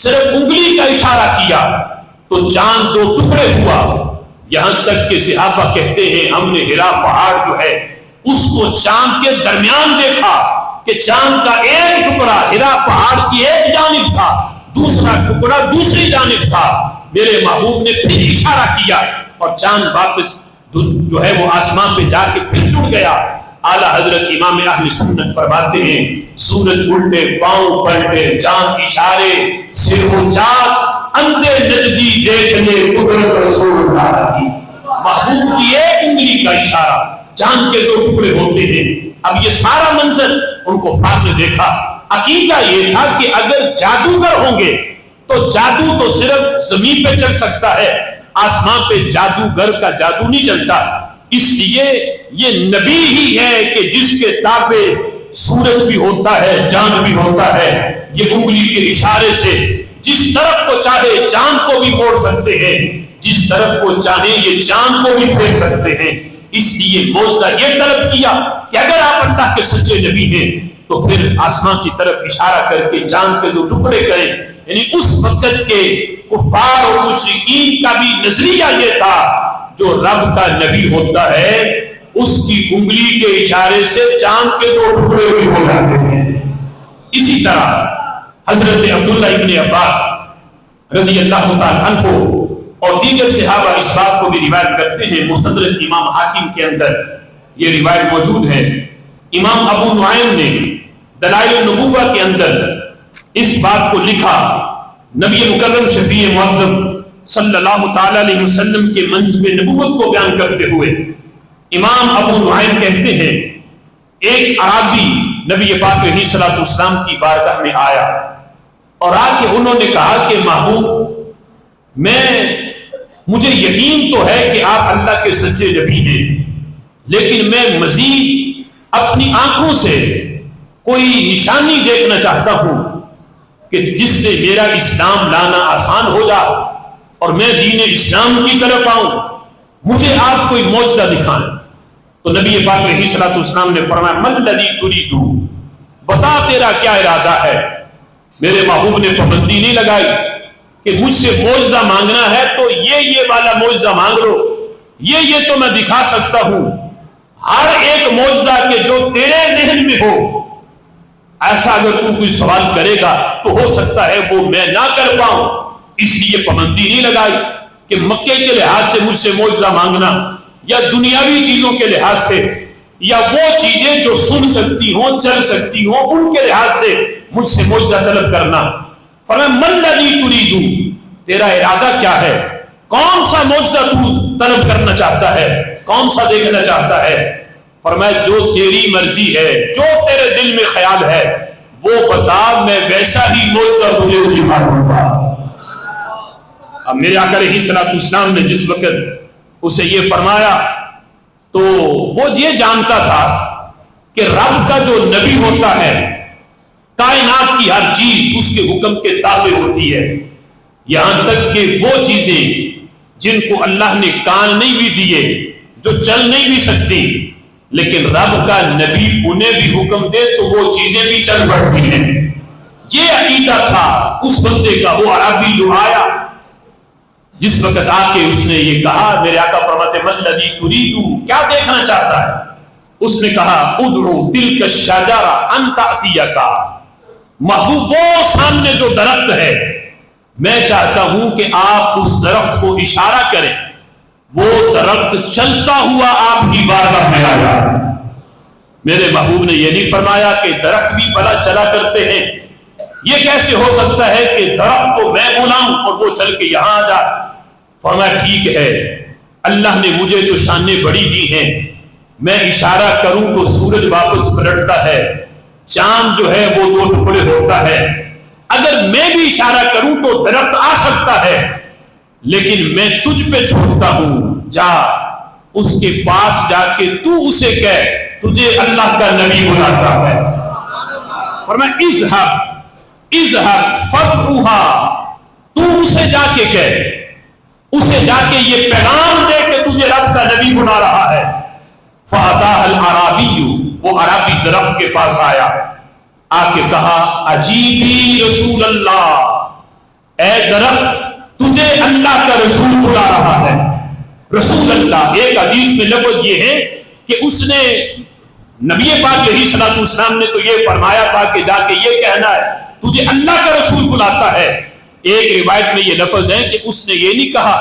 صرف انگلی کا اشارہ کیا تو چاند دو ٹکڑے ہوا، یہاں تک کہ صحابہ کہتے ہیں ہم نے ہرا پہاڑ جو ہے اس کو چاند کے درمیان دیکھا کہ چاند کا ایک ٹکڑا ہرا پہاڑ کی ایک جانب تھا، دوسرا ٹکڑا دوسری جانب تھا۔ میرے محبوب نے پھر اشارہ کیا اور چاند واپس جو ہے وہ آسمان پہ جا کے پھر جڑ گیا۔ اعلیٰ حضرت امام اہل سنت فرماتے ہیں سورج الٹے پاؤں پلٹے چاند اشارے سے ہو چاک اندھے نجدی دیکھ لے قدرت رسول اللہ کی۔ محبوب کی ایک انگلی کا اشارہ چاند کے دو ٹکڑے ہوتے ہیں۔ اب یہ سارا منظر ان کو فار نے دیکھا۔ عقیدہ یہ تھا کہ اگر جادوگر ہوں گے تو جادو تو صرف زمین پہ چل سکتا ہے، آسمان پہ جادوگر کا جادو نہیں چلتا، اس لیے یہ نبی ہی ہے کہ جس کے تابع سورج بھی ہوتا ہے چاند بھی ہوتا ہے۔ یہ انگلی کے اشارے سے جس طرف کو چاہے چاند کو بھی پھوڑ سکتے ہیں، جس طرف کو چاہے یہ چاند کو بھی پھیر سکتے ہیں۔ اس لیے معجزہ یہ طلب کیا کہ اگر آپ اللہ کے سچے نبی ہیں تو پھر آسمان کی طرف اشارہ کر کے چاند کے دو ٹکڑے کریں۔ یعنی اس وقت کے کفار اور مشرکین کا بھی نظریہ یہ تھا جو رب کا نبی ہوتا ہے اس کی انگلی کے اشارے سے چاند کے دو ٹکڑے بھی ہو جاتے ہیں۔ اسی طرح حضرت عبداللہ ابن عباس رضی اللہ تعالیٰ عنہ اور دیگر صحابہ اس بات کو بھی روایت کرتے ہیں، مستدرک امام حاکم کے اندر یہ روایت موجود ہے۔ امام ابو نعیم نے دلائل النبوہ کے اندر اس بات کو لکھا، نبی مکرم شفیع معظم صلی اللہ تعالی علیہ وسلم کے منصب نبوت کو بیان کرتے ہوئے امام ابو نعیم کہتے ہیں ایک عربی نبی پاک علیہ الصلوۃ والسلام کی بارگاہ میں آیا اور آ کے انہوں نے کہا کہ محبوب مجھے یقین تو ہے کہ آپ اللہ کے سچے نبی ہیں، لیکن میں مزید اپنی آنکھوں سے کوئی نشانی دیکھنا چاہتا ہوں کہ جس سے میرا اسلام لانا آسان ہو جائے اور میں دین اسلام کی طرف آؤں، مجھے آپ کوئی معجزہ دکھائیں۔ تو نبی پاک علیہ الصلوۃ والسلام نے فرمایا من الذی تريد، بتا تیرا کیا ارادہ ہے۔ میرے محبوب نے پابندی نہیں لگائی کہ مجھ سے معجزہ مانگنا ہے تو یہ والا معجزہ مانگ لو، یہ تو میں دکھا سکتا ہوں، ہر ایک معجزہ کے جو تیرے ذہن میں ہو ایسا اگر تو کوئی سوال کرے گا تو ہو سکتا ہے وہ میں نہ کر پاؤں، اس لیے پابندی نہیں لگائی کہ مکے کے لحاظ سے مجھ سے معجزہ مانگنا یا دنیاوی چیزوں کے لحاظ سے یا وہ چیزیں جو سن سکتی ہوں چل سکتی ہوں ان کے لحاظ سے مجھ سے معجزہ طلب کرنا۔ فرمایا من الذی تريد، تیرا ارادہ کیا ہے، کون سا معجزہ تو طلب کرنا چاہتا ہے، کون سا دیکھنا چاہتا ہے۔ فرمایا جو تیری مرضی ہے، جو تیرے دل میں خیال ہے وہ بتا، میں ویسا ہی معجزہ تجھے دکھاؤں گا۔ اب میرے آقا علیہ الصلوۃ والسلام نے جس وقت اسے یہ فرمایا تو وہ یہ جانتا تھا کہ رب کا جو نبی ہوتا ہے کائنات کی ہر چیز اس کے حکم کے تابع ہوتی ہے، یہاں تک کہ وہ چیزیں جن کو اللہ نے کان نہیں بھی دیے، جو چل نہیں بھی سکتی، لیکن رب کا نبی انہیں بھی حکم دے تو وہ چیزیں بھی چل پڑتی ہیں۔ یہ عقیدہ تھا اس بندے کا، وہ عربی جو آیا جس وقت آ کے اس نے یہ کہا، میرے آقا فرماتے من الذی تریدو، کیا دیکھنا چاہتا ہے؟ اس نے کہا ادعو تلک الشجرہ ان تأتیک، محبوب وہ سامنے جو درخت ہے میں چاہتا ہوں کہ آپ اس درخت کو اشارہ کریں، وہ درخت چلتا ہوا آپ کی بارگاہ میں آیا۔ میرے محبوب نے یہ نہیں فرمایا کہ درخت بھی بلا چلا کرتے ہیں، یہ کیسے ہو سکتا ہے کہ درخت کو میں بلاؤں اور وہ چل کے یہاں آ جائے؟ فرمایا ٹھیک ہے، اللہ نے مجھے تو شانیں بڑی دی ہیں، میں اشارہ کروں تو سورج واپس پلٹتا ہے، چاند جو ہے وہ دو ٹکڑے ہوتا ہے، اگر میں بھی اشارہ کروں تو درخت آ سکتا ہے، لیکن میں تجھ پہ چھوڑتا ہوں، جا اس کے پاس جا کے تو اسے کہہ تجھے اللہ کا نبی بلاتا ہے۔ فرمایا اذهب فادعوها، تو اسے جا کے کہہ، اسے جا کے یہ پیغام دے کہ تجھے رب کا نبی بنا رہا ہے۔ فَأَتَاهَا الْعَرَابِيُّ، وہ عربی درخت کے پاس آیا، آ کے کہا عجیبی رسول اللہ، اے درخت تجھے اللہ کا رسول بلا رہا ہے۔ رسول اللہ، ایک حدیث میں لفظ یہ ہے کہ اس نے نبی پاک علیہ الصلوۃ والسلام نے تو یہ فرمایا تھا کہ جا کے یہ کہنا ہے تجھے اللہ کا رسول بلاتا ہے، ایک روایت میں یہ لفظ ہے کہ اس نے یہ نہیں کہا،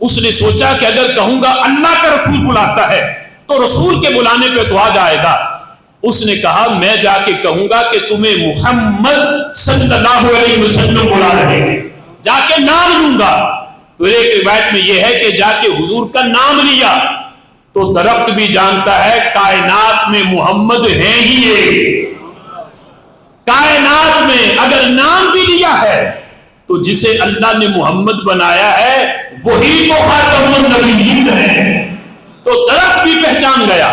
اس نے سوچا کہ اگر کہوں گا اللہ کا رسول بلاتا ہے تو رسول کے بلانے پہ تو آ جائے گا، اس نے کہا میں جا کے کہوں گا کہ تمہیں محمد صلی اللہ علیہ وسلم بلا رہے ہیں، جا کے نام لوں گا۔ تو ایک روایت میں یہ ہے کہ جا کے حضور کا نام لیا تو درخت بھی جانتا ہے کائنات میں محمد ہے ہی ایک، کائنات میں اگر نام بھی لیا ہے تو جسے اللہ نے محمد بنایا ہے وہی تو خاتم النبیین ہے، تو درخت بھی پہچان گیا۔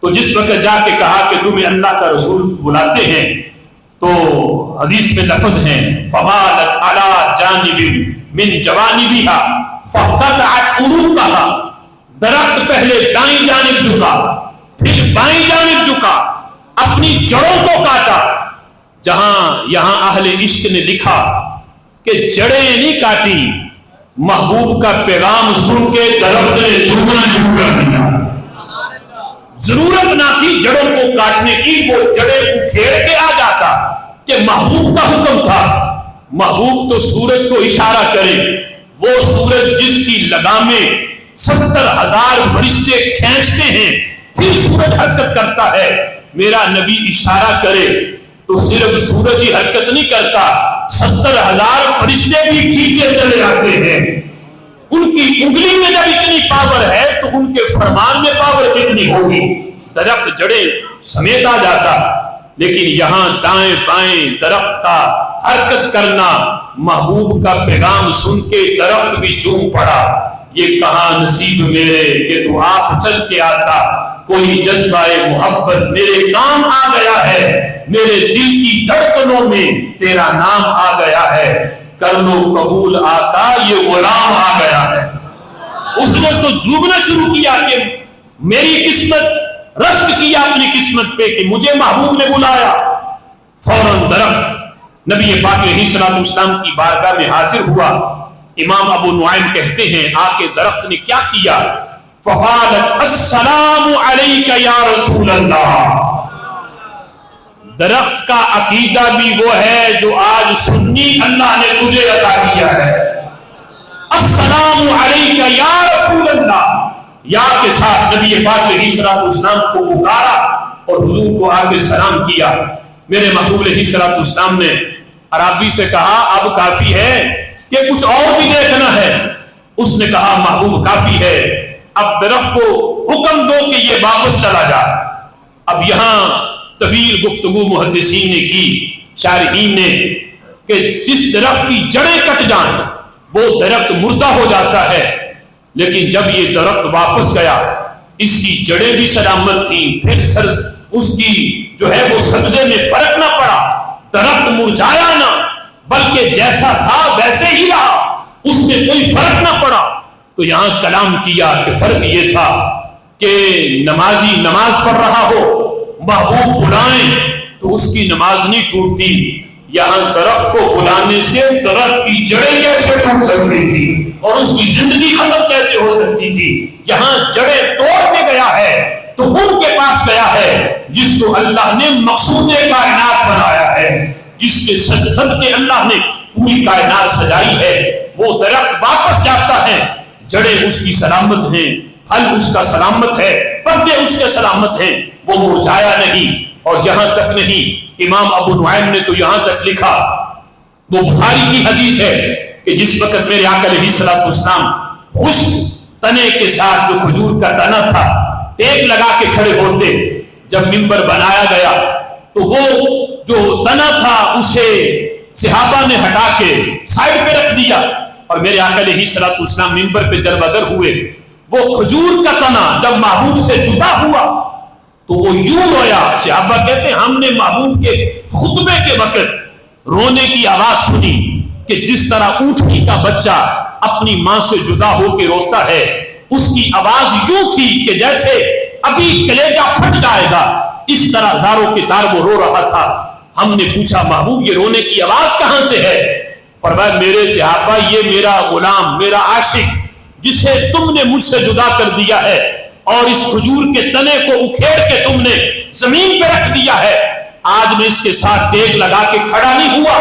تو جس وقت جا کے کہا کہ تمہیں اللہ کا رسول بلاتے ہیں تو حدیث میں لفظ ہیں فَمَالَتْ عَلَى جَانِبٍ مِّن جَوَانِبِهَا فَقَطَعَتْ عُرُوقَهَا، درخت پہلے دائیں جانب جھکا پھر بائیں جانب جھکا، اپنی جڑوں کو کاٹا۔ جہاں یہاں اہل عشق نے لکھا کہ جڑیں نہیں کاٹی، محبوب کا پیغام سن کے درخت نے جھکنا شروع کر دیا، ضرورت نہ تھی جڑوں کو کاٹنے کی، وہ جڑیں اکھیڑ کے آ جاتا کہ محبوب کا حکم تھا۔ محبوب تو سورج کو اشارہ کرے، وہ سورج جس کی لگامیں 70,000 فرشتے کھینچتے ہیں پھر سورج حرکت کرتا ہے، میرا نبی اشارہ کرے تو صرف سورج ہی حرکت نہیں کرتا، 70,000 فرشتے بھی کھینچے چلے آتے ہیں۔ ان کی انگلی میں جب اتنی پاور ہے تو ان کے فرمان میں پاور کتنی ہوگی؟ درخت جڑیں سمیت آ جاتا، لیکن یہاں دائیں بائیں درخت کا حرکت کرنا، محبوب کا پیغام سن کے درخت بھی جھوم پڑا۔ یہ کہاں نصیب میرے کہ تو آپ چل کے آتا، کوئی جذبہ محبت میرے کام آ گیا ہے، میرے دل کی دھڑکنوں میں تیرا نام آ گیا ہے، کر لو قبول آقا یہ غلام آ گیا ہے۔ اس نے تو جھومنا شروع کیا کہ میری قسمت، رشک کیا اپنی قسمت پہ کہ مجھے محبوب نے بلایا۔ فوراً درخت نبی پاک علیہ الصلوۃ والسلام کی بارگاہ میں حاضر ہوا۔ امام ابو نعیم کہتے ہیں آ کے درخت نے کیا کیا؟ فقالت السلام علیک یا رسول اللہ۔ درخت کا عقیدہ بھی وہ ہے جو آج سنی اللہ نے تجھے عطا کیا ہے۔ السلام علیک یا رسول اللہ، یا کے ساتھ نبی پاک علیہ الصلوۃ والسلام کو پکارا اور حضور کو آ کے سلام کیا۔ میرے محبوب علیہ الصلوۃ والسلام نے عربی سے کہا اب کافی ہے کہ کچھ اور بھی دیکھنا ہے؟ اس نے کہا محبوب کافی ہے، اب درخت کو حکم دو کہ یہ واپس چلا جائے۔ اب یہاں طویل گفتگو محدثین نے کی، شارحین نے، کہ جس درخت کی جڑیں کٹ جائیں وہ درخت مردہ ہو جاتا ہے، لیکن جب یہ درخت واپس گیا اس کی جڑیں بھی سلامت تھیں، پھر اس کی جو ہے وہ سبزے میں فرق نہ پڑا، درخت مرجھایا نہ بلکہ جیسا تھا ویسے ہی رہا، اس میں کوئی فرق نہ پڑا۔ تو یہاں کلام کیا کہ فرق یہ تھا کہ نمازی نماز پڑھ رہا ہو، محبوب بلائیں تو اس کی نماز نہیں ٹوٹتی، یہاں درخت کو بلانے سے درخت کی جڑیں کیسے ٹوٹ سکتی تھی؟ اور اس کی زندگی ختم کیسے ہو سکتی تھی؟ یہاں جڑیں توڑ کے گیا ہے تو ان کے پاس گیا ہے جس کو اللہ نے مقصود کائنات بنایا ہے، جس کے صدقے اللہ نے پوری کائنات سجائی ہے۔ وہ درخت واپس جاتا ہے، جڑیں اس کی سلامت ہیں، پھل اس کا سلامت ہے، پتے اس کے سلامت ہیں، وہ مرجھایا نہیں۔ اور یہاں تک نہیں، امام ابو نعیم نے تو یہاں تک لکھا، وہ بخاری کی حدیث ہے کہ جس وقت میرے آقا علیہ الصلوۃ والسلام خشک تنے کے ساتھ جو کھجور کا تنا تھا ٹیک لگا کے کھڑے ہوتے، جب منبر بنایا گیا تو وہ جو تنا تھا اسے صحابہ نے ہٹا کے سائڈ پہ رکھ دیا، اور میرے آقا علیہ الصلوۃ والسلام منبر پہ جلوگر ہوئے۔ وہ کھجور کا تنا جب محبوب سے جدا ہوا تو وہ یوں رویا۔ صحابہ کہتے ہیں ہم نے محبوب کے خطبے کے وقت رونے کی آواز سنی کہ جس طرح اونٹنی کا بچہ اپنی ماں سے جدا ہو کے روتا ہے، اس کی آواز یوں تھی کہ جیسے ابھی کلیجہ پھٹ جائے گا، اس طرح زاروں کے تار وہ رو رہا تھا۔ ہم نے پوچھا محبوب یہ رونے کی آواز کہاں سے ہے؟ فرمایا میرے صحابہ یہ میرا غلام، میرا عاشق جسے تم نے مجھ سے جدا کر دیا ہے اور اس کھجور کے تنے کو اکھیڑ کے تم نے زمین پہ رکھ دیا ہے، آج میں اس کے ساتھ ٹیک لگا کے کھڑا نہیں ہوا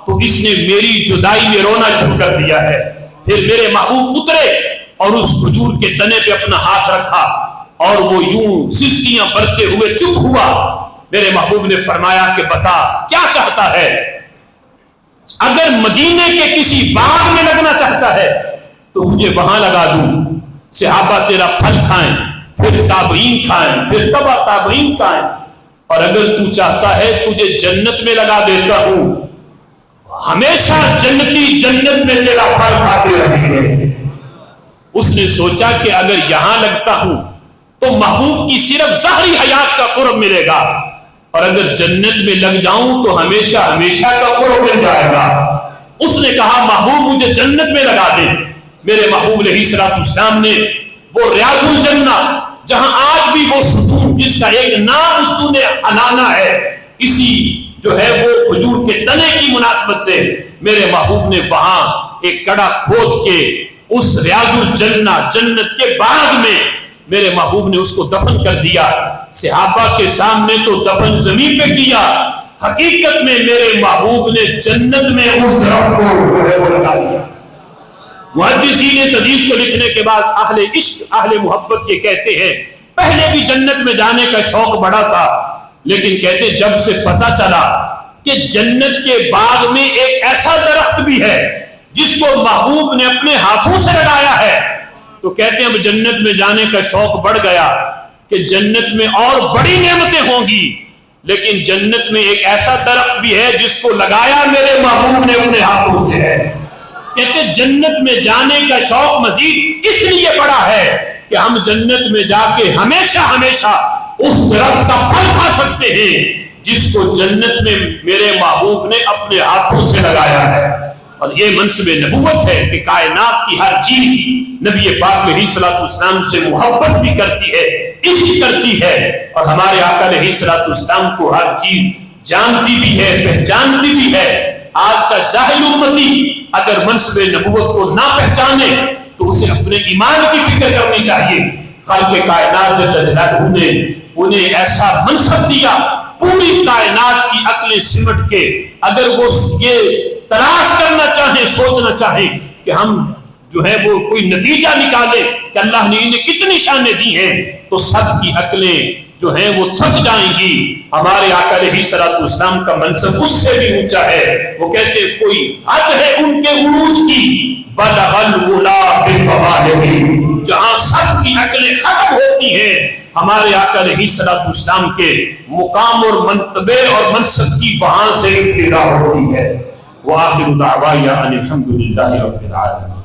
تو اس نے میری جدائی میں رونا شروع کر دیا ہے۔ پھر میرے محبوب اترے اور اس کھجور کے تنے پہ اپنا ہاتھ رکھا اور وہ یوں سسکیاں برتے ہوئے چپ ہوا۔ میرے محبوب نے فرمایا کہ بتا کیا چاہتا ہے؟ اگر مدینے کے کسی باغ میں لگنا چاہتا ہے تو مجھے وہاں لگا دوں، صحابہ تیرا پھل کھائیں، پھر تابعین کھائیں، پھر تبع تابعین کھائیں، اور اگر تو چاہتا ہے تجھے جنت میں لگا دیتا ہوں، ہمیشہ جنتی جنت میں تیرا پھل کھاتے رہیں گے۔ اس نے سوچا کہ اگر یہاں لگتا ہوں تو محبوب کی صرف ظاہری حیات کا قرب ملے گا، اور اگر جنت میں لگ جاؤں تو ہمیشہ ہمیشہ کا قرب مل جائے گا۔ اس نے کہا محبوب مجھے جنت میں لگا دے۔ میرے محبوب علیہ الصلوۃ والسلام نے وہ ریاض الجنہ جہاں آج بھی وہ ستون جس کا ایک نام ستون حنانہ ہے، اسی جو ہے وہ کھجور کے تنے کی مناسبت سے میرے محبوب نے وہاں ایک کڑا کھود کے اس ریاض الجنہ جنت کے باغ میں میرے محبوب نے اس کو دفن کر دیا۔ صحابہ کے سامنے تو دفن زمین پہ کیا، حقیقت میں میرے محبوب نے جنت میں اس درخت کو لگا دیا۔ محدثین اس حدیث کو لکھنے کے بعد اہل عشق اہل محبت کے کہتے ہیں پہلے بھی جنت میں جانے کا شوق بڑا تھا، لیکن کہتے جب سے پتہ چلا کہ جنت کے باغ میں ایک ایسا درخت بھی ہے جس کو محبوب نے اپنے ہاتھوں سے لگایا ہے، تو کہتے ہیں اب جنت میں جانے کا شوق بڑھ گیا کہ جنت میں اور بڑی نعمتیں ہوں گی، لیکن جنت میں ایک ایسا درخت بھی ہے جس کو لگایا میرے محبوب نے اپنے ہاتھوں سے ہے۔ کہتے جنت میں جانے کا شوق مزید اس لیے بڑا ہے کہ ہم جنت میں جا کے ہمیشہ ہمیشہ اس درخت کا پھل کھا سکتے ہیں جس کو جنت میں میرے محبوب نے اپنے ہاتھوں سے لگایا ہے۔ اور یہ منصب نبوت ہے کہ کائنات کی ہر چیز نبی پاک علیہ الصلوۃ والسلام سے محبت بھی کرتی ہے، عشق کرتی ہے، اور ہمارے آقا علیہ الصلوۃ والسلام کو ہر چیز جانتی بھی ہے، پہچانتی بھی ہے۔ آج کا جاہل امتی اگر منصب نبوت کو نہ پہچانے تو اسے اپنے ایمان کی فکر کرنی چاہیے۔ خالق کائنات جل جلالہ نے انہیں ایسا منصب دیا، پوری کائنات کی عقلیں سمٹ کے اگر وہ یہ تلاش کرنا چاہیں، سوچنا چاہیں کہ ہم جو ہے وہ کوئی نتیجہ نکالے کہ اللہ نے انہیں کتنی شانیں دی ہیں، تو سب کی عقلیں جو ہیں وہ تھک جائیں گی۔ ہمارے آقا علیہ الصلوۃ والسلام کا منصب اس سے بھی اونچا ہے۔ وہ کہتے کوئی حد ہے ان کے عروج کی، بلغ العلا بالموالد، جہاں سب کی عقلیں ختم ہوتی ہیں ہمارے آقا علیہ الصلوۃ والسلام کے مقام اور مرتبے اور منصب کی وہاں سے ابتدا ہوتی ہے۔ وآخر دعوانا ان الحمد للہ رب العالمین۔